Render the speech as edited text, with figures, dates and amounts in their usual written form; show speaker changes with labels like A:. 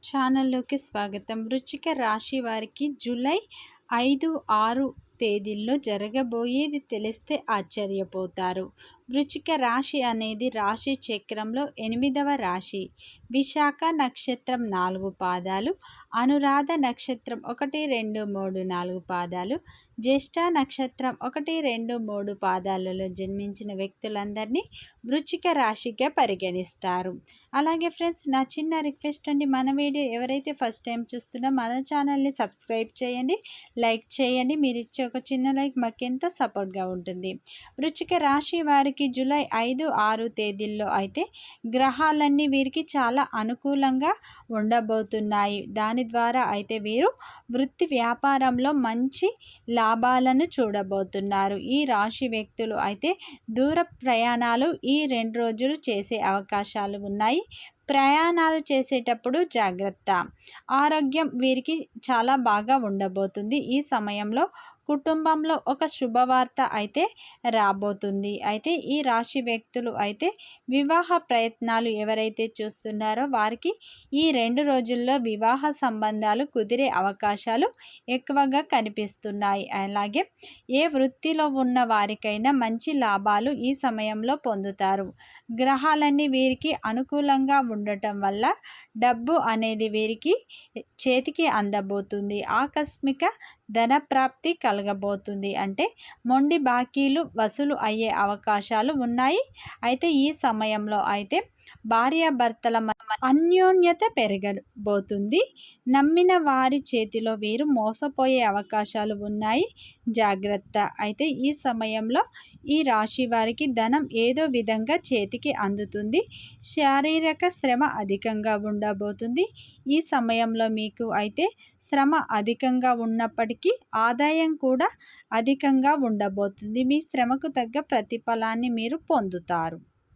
A: ఛానల్లోకి స్వాగతం. వృశ్చిక రాశి వారికి జూలై 5, 6 తేదీల్లో జరగబోయేది తెలిస్తే ఆశ్చర్యపోతారు. వృశ్చిక రాశి అనేది రాశి చక్రంలో 8వ రాశి. విశాఖ నక్షత్రం 4 పాదాలు, అనురాధ నక్షత్రం 1, 2, 3, 4 పాదాలు, జ్యేష్ఠ నక్షత్రం 1, 2, 3 పాదాలలో జన్మించిన వ్యక్తులందరినీ వృశ్చిక రాశిగా పరిగణిస్తారు. అలాగే ఫ్రెండ్స్, నా చిన్న రిక్వెస్ట్ అండి, మన వీడియో ఎవరైతే ఫస్ట్ టైం చూస్తున్నా మన ఛానల్ని సబ్స్క్రైబ్ చేయండి, లైక్ చేయండి. మీరు ఇచ్చే ఒక చిన్న లైక్ మాకెంతో సపోర్ట్గా ఉంటుంది. వృశ్చిక రాశి వారికి జూలై 5, 6 తేదీల్లో అయితే గ్రహాలన్నీ వీరికి చాలా అనుకూలంగా ఉండబోతున్నాయి. దాని ద్వారా అయితే వీరు వృత్తి వ్యాపారంలో మంచి లాభాలను చూడబోతున్నారు. ఈ రాశి వ్యక్తులు అయితే దూర ప్రయాణాలు ఈ 2 రోజులు చేసే అవకాశాలు ఉన్నాయి. ప్రయాణాలు చేసేటప్పుడు జాగ్రత్త. ఆరోగ్యం వీరికి చాలా బాగా ఉండబోతుంది. ఈ సమయంలో కుటుంబంలో ఒక శుభవార్త అయితే రాబోతుంది. అయితే ఈ రాశి వ్యక్తులు అయితే వివాహ ప్రయత్నాలు ఎవరైతే చూస్తున్నారో వారికి ఈ 2 రోజుల్లో వివాహ సంబంధాలు కుదిరే అవకాశాలు ఎక్కువగా కనిపిస్తున్నాయి. అలాగే ఏ వృత్తిలో ఉన్న వారికైనా మంచి లాభాలు ఈ సమయంలో పొందుతారు. గ్రహాలన్నీ వీరికి అనుకూలంగా ఉండటం వల్ల డబ్బు అనేది వీరికి చేతికి అందబోతుంది. ఆకస్మిక ధన ప్రాప్తి కలగబోతుంది. అంటే మొండి బాకీలు వసూలు అయ్యే అవకాశాలు ఉన్నాయి. అయితే ఈ సమయంలో అయితే భార్యాభర్తల అన్యోన్యత పెరగబోతుంది. నమ్మిన వారి చేతిలో వీరు మోసపోయే అవకాశాలు ఉన్నాయి. జాగ్రత్త. అయితే ఈ సమయంలో ఈ రాశి వారికి ధనం ఏదో విధంగా చేతికి అందుతుంది. శారీరక శ్రమ అధికంగా ఉండబోతుంది. ఈ సమయంలో మీకు అయితే శ్రమ అధికంగా ఉన్నప్పటికీ ఆదాయం కూడా అధికంగా ఉండబోతుంది. మీ శ్రమకు తగ్గ ప్రతిఫలాన్ని మీరు పొందుతారు.